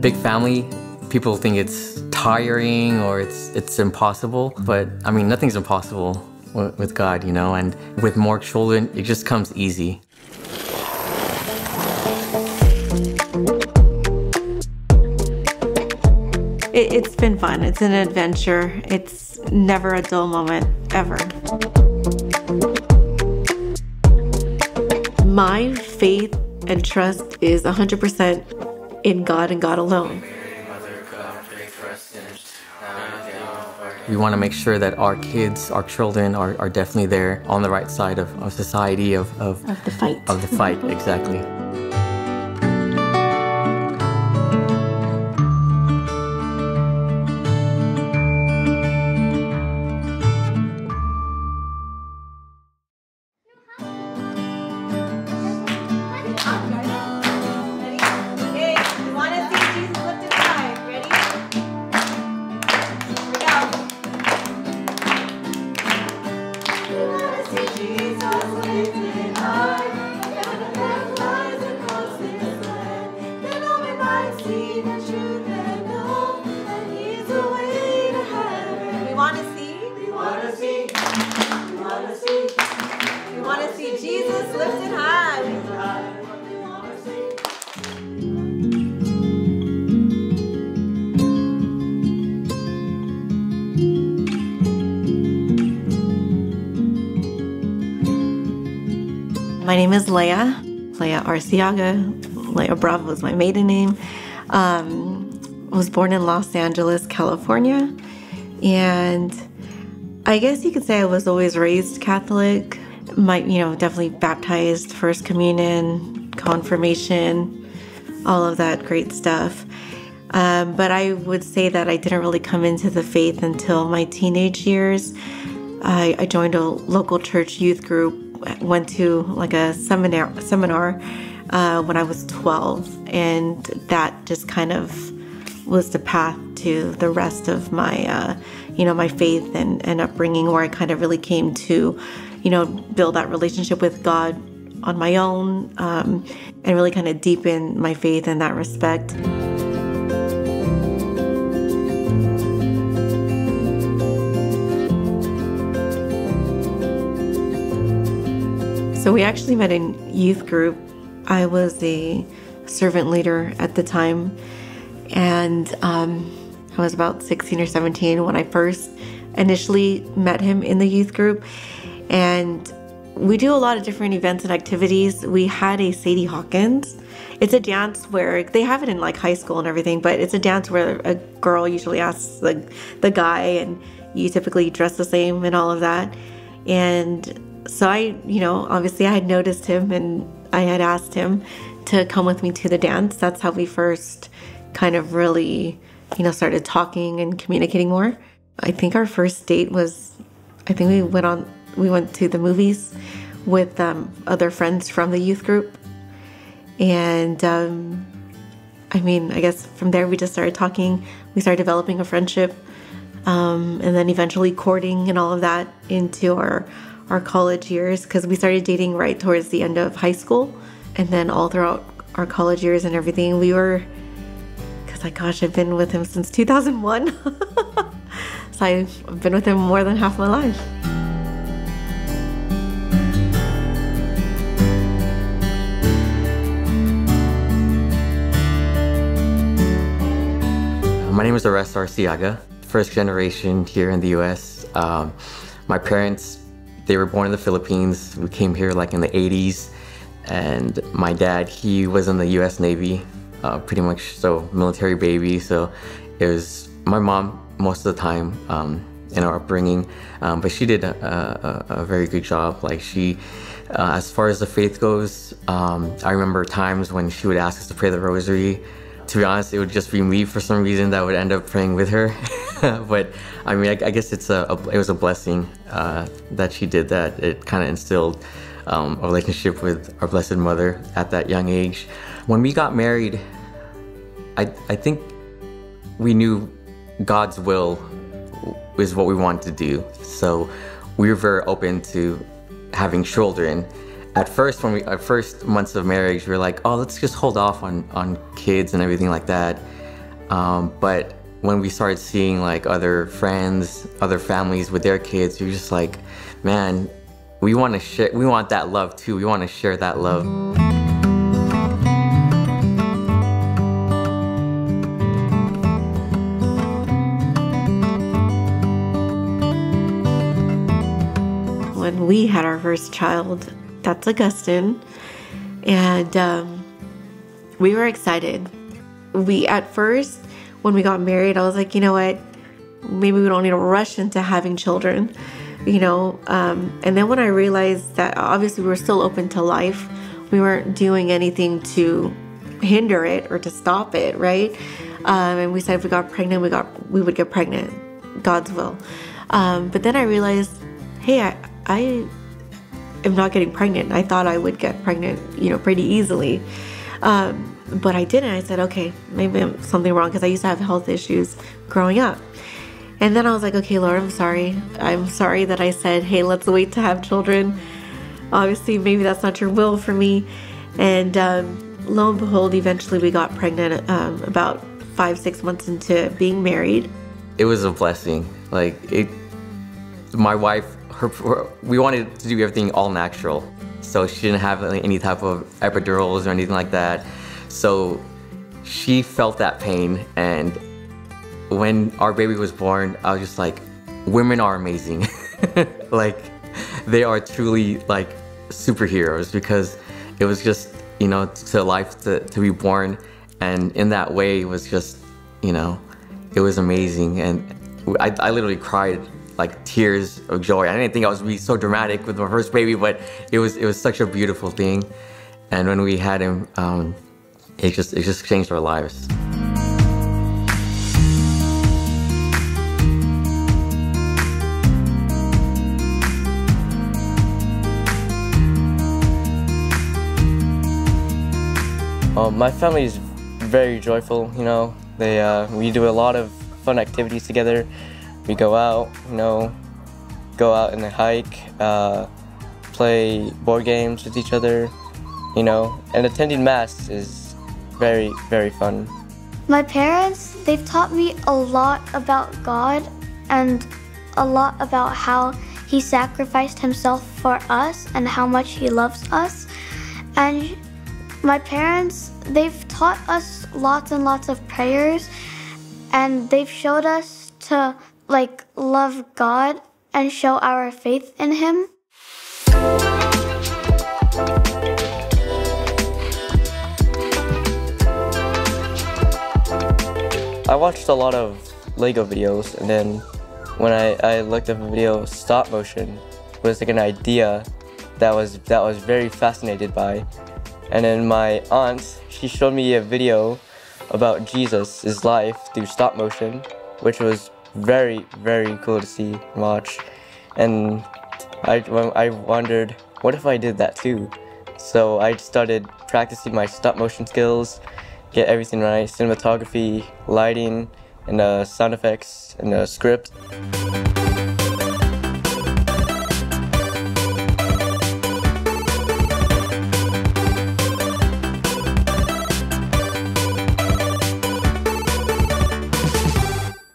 big family, people think it's tiring or it's impossible, but I mean, nothing's impossible with God, you know, and with more children, it just comes easy. It's been fun. It's an adventure. It's never a dull moment, ever. My faith and trust is 100% in God and God alone. We want to make sure that our kids, our children are definitely there on the right side of society, of the fight. Of the fight, exactly. Jesus lifted high. My name is Leia Arciaga. Leia Bravo is my maiden name. I was born in Los Angeles, California, and I guess you could say I was always raised Catholic. Definitely baptized, First Communion, confirmation, all of that great stuff. But I would say that I didn't really come into the faith until my teenage years. I joined a local church youth group, went to like a seminar when I was 12, and that just kind of was the path to the rest of my, my faith and upbringing, where I kind of really came to build that relationship with God on my own, and really kind of deepen my faith in that respect. So we actually met in youth group. I was a servant leader at the time, and I was about 16 or 17 when I first initially met him in the youth group. And we do a lot of different events and activities. We had a Sadie Hawkins. It's a dance where they have it in like high school and everything, but it's a dance where a girl usually asks the guy, and you typically dress the same and all of that. And so obviously I had noticed him, and I had asked him to come with me to the dance. That's how we first kind of really, started talking and communicating more. I think our first date was, we went to the movies with other friends from the youth group. And I guess from there we just started talking. We started developing a friendship, and then eventually courting and all of that into our college years, because we started dating right towards the end of high school. And then all throughout our college years and everything, I've been with him since 2001. So I've been with him more than half my life. My name is Arciaga, first generation here in the U.S. My parents, they were born in the Philippines. We came here like in the 80s. And my dad, he was in the U.S. Navy, pretty much so military baby. So it was my mom most of the time in our upbringing. But she did a very good job. Like as far as the faith goes, I remember times when she would ask us to pray the rosary. To be honest, it would just be me for some reason that would end up praying with her. But I guess it was a blessing that she did that. It kind of instilled a relationship with our Blessed Mother at that young age. When we got married, I think we knew God's will is what we wanted to do. So we were very open to having children. At first, our first months of marriage, we were like, oh, let's just hold off on kids and everything like that. But when we started seeing like other friends, other families with their kids, we were just like, man, we want to share, we want that love too. We want to share that love. When we had our first child, that's Augustine, and we were excited. At first, when we got married, I was like, you know what, maybe we don't need to rush into having children, you know, and then when I realized that obviously we were still open to life, we weren't doing anything to hinder it or to stop it, right? And we said if we got pregnant, we would get pregnant, God's will. But then I realized, hey, I am not getting pregnant. I thought I would get pregnant, you know, pretty easily. But I didn't. I said, okay, maybe something wrong, because I used to have health issues growing up. And then I was like, okay, Lord, I'm sorry. I'm sorry that I said, hey, let's wait to have children. Obviously, maybe that's not your will for me. And lo and behold, eventually we got pregnant about 5-6 months into being married. It was a blessing. Like, my wife, we wanted to do everything all natural. So she didn't have any type of epidurals or anything like that. So she felt that pain. And when our baby was born, I was just like, women are amazing. Like, they are truly like superheroes, because it was just, you know, to life to be born. And in that way, it was just, you know, it was amazing. And I literally cried like tears of joy. I didn't think I was be so dramatic with my first baby, but it was such a beautiful thing. And when we had him, it just changed our lives. My family is very joyful, you know. We do a lot of fun activities together. We go out, you know, and hike, play board games with each other, you know, and attending Mass is very, very fun. My parents, they've taught me a lot about God and a lot about how He sacrificed Himself for us and how much He loves us. And my parents, they've taught us lots and lots of prayers, and they've showed us to like love God and show our faith in Him. I watched a lot of Lego videos, and then when I looked up a video, stop motion was like an idea that was very fascinated by. And then my aunt, she showed me a video about Jesus' life through stop motion, which was very, very cool to see and watch. And I wondered, what if I did that too? So I started practicing my stop motion skills, get everything right, cinematography, lighting, and sound effects, and a script.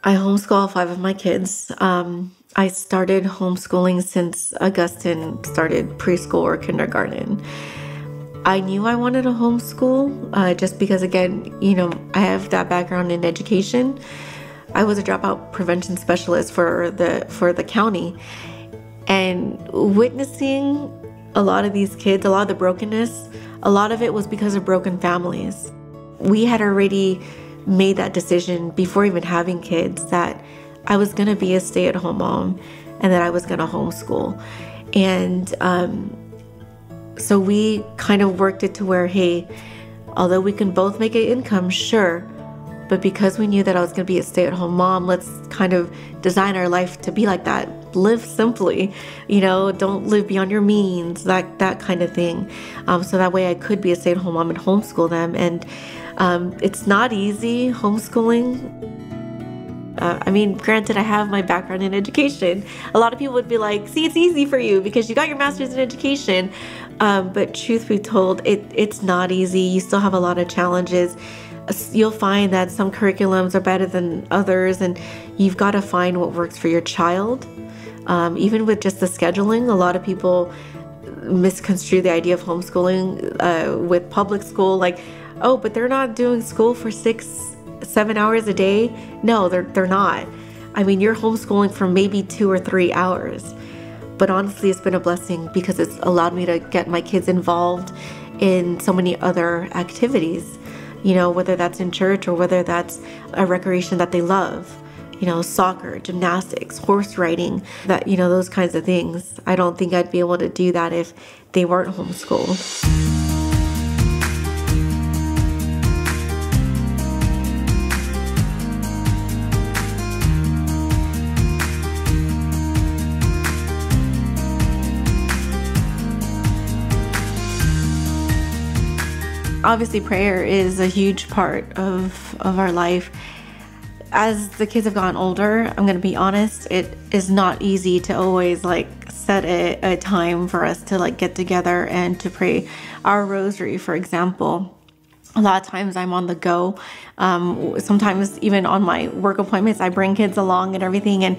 I homeschool all 5 of my kids. I started homeschooling since Augustine started preschool or kindergarten. I knew I wanted to homeschool just because, again, you know, I have that background in education. I was a dropout prevention specialist for the county, and witnessing a lot of these kids, a lot of the brokenness, a lot of it was because of broken families. We had already made that decision before even having kids that I was going to be a stay-at-home mom and that I was going to homeschool. And so we kind of worked it to where, hey, although we can both make an income, sure, but because we knew that I was going to be a stay-at-home mom, let's kind of design our life to be like that. Live simply, you know, don't live beyond your means, that kind of thing. So that way I could be a stay-at-home mom and homeschool them. And it's not easy homeschooling. I mean, granted, I have my background in education. A lot of people would be like, see, it's easy for you because you got your master's in education. But truth be told, it's not easy. You still have a lot of challenges. you'll find that some curriculums are better than others, and you've got to find what works for your child. Even with just the scheduling, a lot of people misconstrue the idea of homeschooling with public school, like, oh, but they're not doing school for 6-7 hours a day. No, they're not. I mean, you're homeschooling for maybe 2 or 3 hours. But honestly, it's been a blessing because it's allowed me to get my kids involved in so many other activities, you know, whether that's in church or whether that's a recreation that they love, you know, soccer, gymnastics, horse riding, that, you know, those kinds of things. I don't think I'd be able to do that if they weren't homeschooled. Obviously, prayer is a huge part of our life. As the kids have gotten older, I'm going to be honest, it is not easy to always like set a time for us to like get together and to pray our rosary, for example. A lot of times I'm on the go. Sometimes even on my work appointments, I bring kids along and everything, and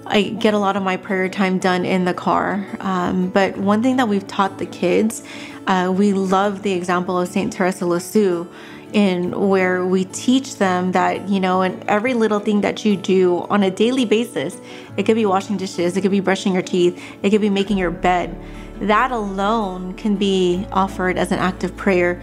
I get a lot of my prayer time done in the car. But one thing that we've taught the kids, we love the example of St. Teresa Lisieux, in where we teach them that, you know, in every little thing that you do on a daily basis, it could be washing dishes, it could be brushing your teeth, it could be making your bed. That alone can be offered as an act of prayer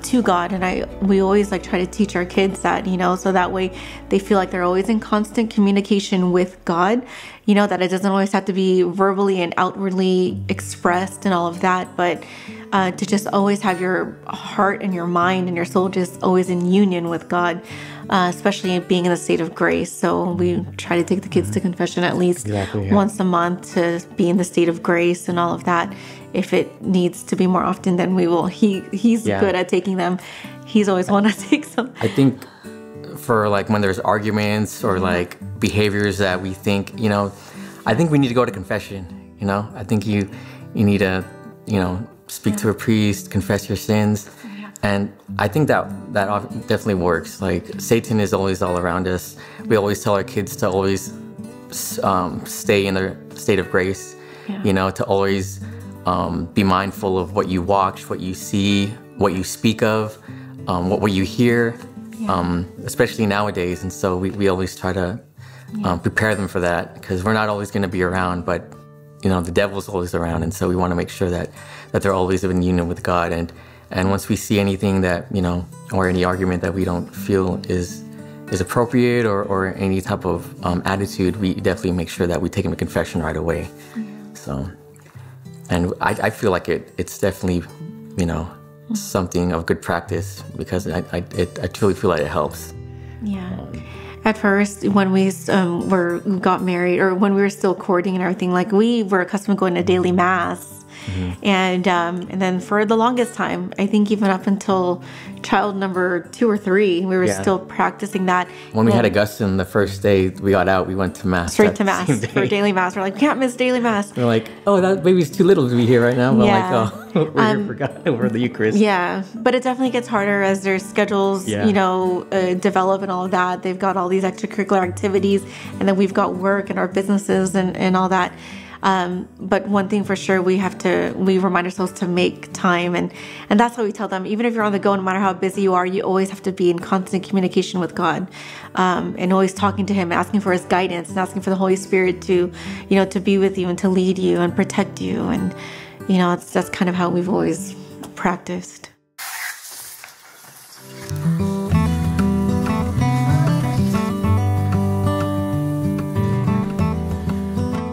to God. And we always like try to teach our kids that, you know, so that way they feel like they're always in constant communication with God, you know, that it doesn't always have to be verbally and outwardly expressed and all of that, but to just always have your heart and your mind and your soul just always in union with God, especially being in a state of grace. So we try to take the kids to confession at least once a month to be in the state of grace and all of that. If it needs to be more often, then we will. He's good at taking them. He's always want to take some. I think for like when there's arguments or like behaviors that we think, you know, I think we need to go to confession, you know. I think you need to, you know, speak to a priest, confess your sins. And I think that definitely works. Like, Satan is always all around us. We always tell our kids to always stay in their state of grace, you know, to always be mindful of what you watch, what you see, what you speak of, what you hear, especially nowadays. And so we always try to prepare them for that, because we're not always going to be around, but, you know, the devil's always around. And so we want to make sure that they're always in union with God. And once we see anything that, you know, or any argument that we don't feel is appropriate, or any type of attitude, we definitely make sure that we take them to confession right away. So, and I feel like it's definitely, you know, something of good practice, because I truly feel like it helps. Yeah. At first, when we got married, or when we were still courting and everything, like, we were accustomed to going to daily mass. And then for the longest time, I think even up until child number 2 or 3, we were still practicing that. When we had Augustine, the first day we got out, we went to mass. Straight to mass for daily mass. We're like, we can't miss daily mass. We're like, oh, that baby's too little to be here right now. But like, oh, we're here for God, for the Eucharist. Yeah, but it definitely gets harder as their schedules, you know, develop and all of that. They've got all these extracurricular activities, and then we've got work and our businesses and all that. But one thing for sure, we remind ourselves to make time, and that's how we tell them, even if you're on the go, no matter how busy you are, you always have to be in constant communication with God, and always talking to Him, asking for His guidance, and asking for the Holy Spirit to, you know, to be with you and to lead you and protect you. And, you know, that's kind of how we've always practiced.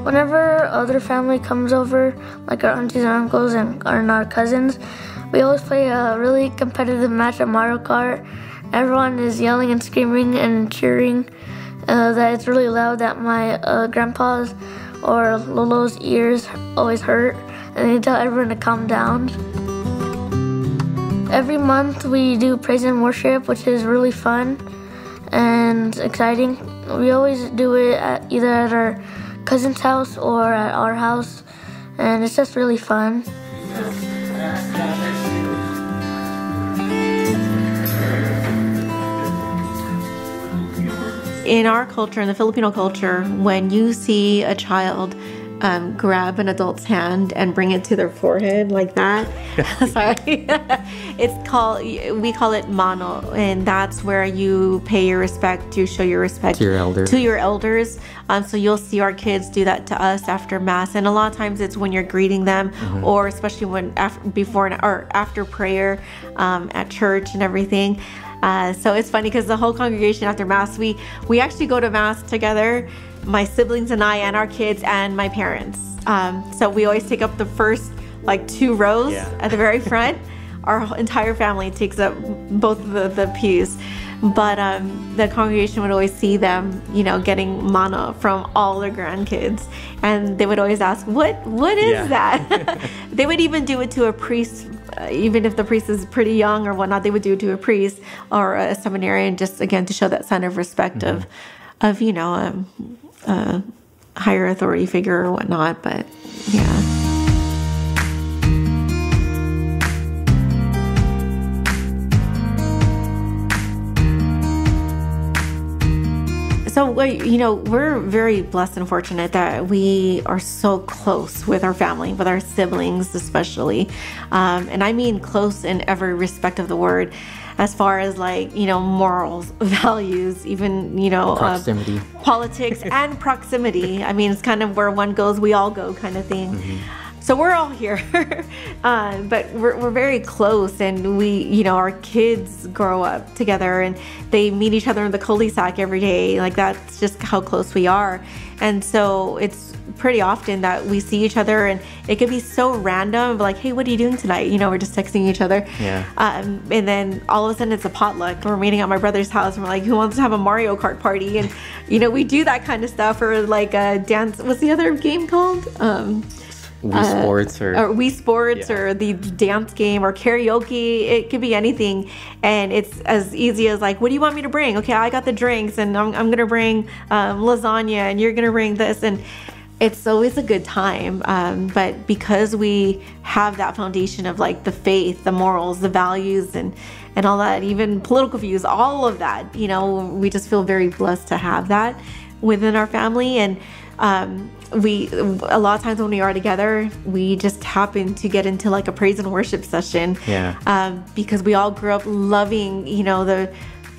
Whenever other family comes over, like our aunties and uncles and our cousins, we always play a really competitive match of Mario Kart. Everyone is yelling and screaming and cheering that it's really loud, that my grandpa's or Lolo's ears always hurt, and they tell everyone to calm down. Every month we do praise and worship, which is really fun and exciting. We always do it either at our cousin's house or at our house, and it's just really fun. In our culture, in the Filipino culture, when you see a child grab an adult's hand and bring it to their forehead like that, sorry, we call it mano, and that's where you pay your respect, you show your respect to your elders. So you'll see our kids do that to us after mass, and a lot of times it's when you're greeting them, or especially when before or after prayer at church and everything. So it's funny because the whole congregation after mass, we actually go to mass together, my siblings and I, and our kids and my parents. So we always take up the first like 2 rows at the very front. Our entire family takes up both of the pews. But the congregation would always see them, you know, getting mana from all their grandkids, and they would always ask, what is that? They would even do it to a priest, even if the priest is pretty young or whatnot. They would do it to a priest or a seminarian, just again to show that sign of respect of you know, a higher authority figure or whatnot. But yeah. So, you know, we're very blessed and fortunate that we are so close with our family, with our siblings especially. And I mean close in every respect of the word, as far as like, you know, morals, values, even, you know, proximity, politics and proximity. I mean, it's kind of where one goes, we all go kind of thing. So we're all here, but we're very close, and we, you know, our kids grow up together and they meet each other in the cul-de-sac every day. Like, that's just how close we are. And so it's pretty often that we see each other, and it could be so random, like, hey, what are you doing tonight? You know, we're just texting each other. And then all of a sudden it's a potluck. We're meeting at my brother's house and we're like, who wants to have a Mario Kart party? And, you know, we do that kind of stuff, or like a dance. What's the other game called? Wii Sports or the dance game or karaoke. It could be anything, and it's as easy as like, what do you want me to bring? Okay, I got the drinks, and I'm gonna bring lasagna, and you're gonna bring this, and it's always a good time. But because we have that foundation of like the faith, the morals, the values, and all that, even political views, all of that, you know, we just feel very blessed to have that within our family. And a lot of times when we are together, we just happen to get into like a praise and worship session. Because we all grew up loving, you know, the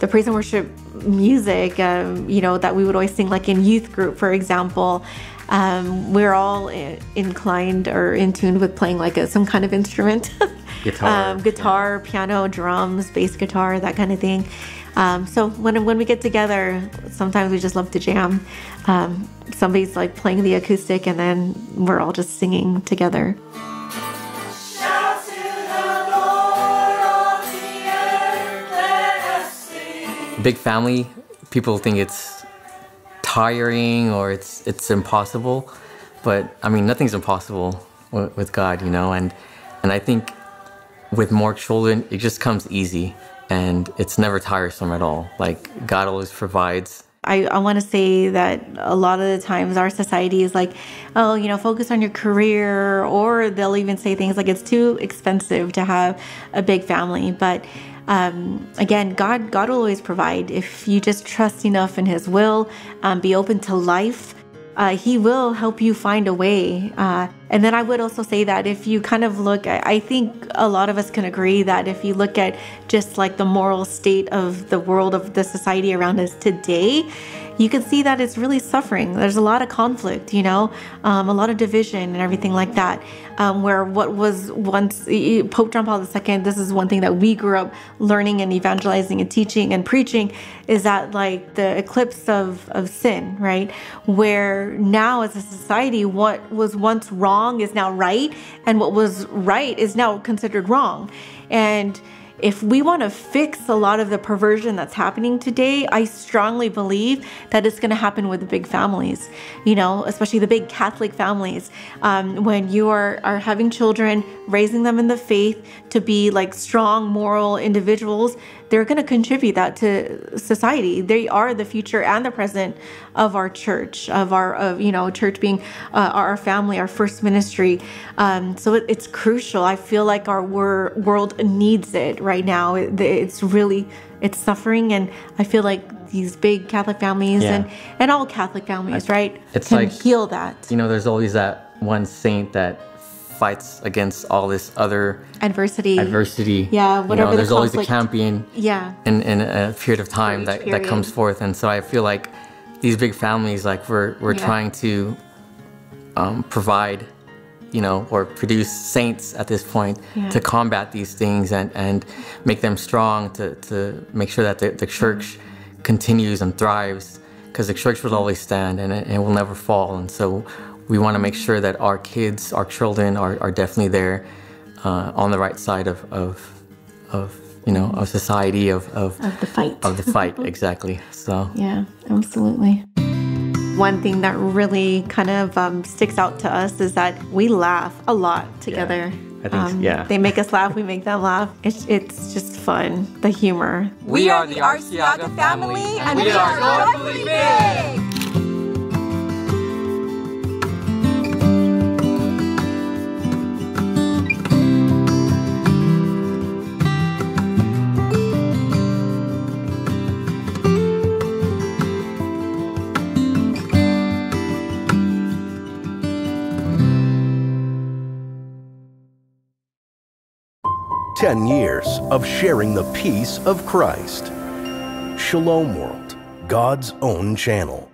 praise and worship music, you know, that we would always sing like in youth group, for example. We're all inclined or in tune with playing like some kind of instrument. Guitar, piano, drums, bass guitar, that kind of thing. So when we get together, sometimes we just love to jam. Somebody's like playing the acoustic, and then we're all just singing together. Shout to the Lord on the earth, let us sing. Big family, people think it's tiring or it's impossible, but I mean, nothing's impossible with God, you know. And I think with more children, it just comes easy. And it's never tiresome at all. Like, God always provides. I want to say that a lot of the times our society is like, oh, you know, focus on your career, or they'll even say things like it's too expensive to have a big family. But again, God will always provide if you just trust enough in His will, be open to life. He will help you find a way. And then I would also say that if you kind of look, I think a lot of us can agree that if you look at just like the moral state of the world, of the society around us today, you can see that it's really suffering. There's a lot of conflict, you know, a lot of division and everything like that. Where what was once Pope John Paul II, this is one thing that we grew up learning and evangelizing and teaching and preaching, is that like the eclipse of sin, right? Where now as a society, what was once wrong is now right, and what was right is now considered wrong. And if we want to fix a lot of the perversion that's happening today, I strongly believe that it's going to happen with the big families, you know, especially the big Catholic families. When you are having children, raising them in the faith to be like strong, moral individuals, they're going to contribute that to society. They are the future and the present of our church, you know, church being our family, our first ministry. So it's crucial. I feel like our world needs it right now. It's suffering, and I feel like these big Catholic families and all Catholic families, right, it's can like, heal that. You know, there's always that one saint that fights against all this other adversity. Yeah, whatever. There's the always a conflict. champion. Yeah. In a period of time that comes forth, and so I feel like these big families, like we're trying to provide, or produce saints at this point to combat these things and make them strong to make sure that the church continues and thrives, because the church will always stand and it will never fall. And so we want to make sure that our kids, our children are definitely there on the right side of society, of the fight. Of the fight, exactly. So yeah, absolutely. One thing that really kind of sticks out to us is that we laugh a lot together. I think, They make us laugh, we make them laugh. It's just fun, the humor. We are the Arciaga family, and we are joyfully big! 10 years of sharing the peace of Christ. Shalom World, God's own channel.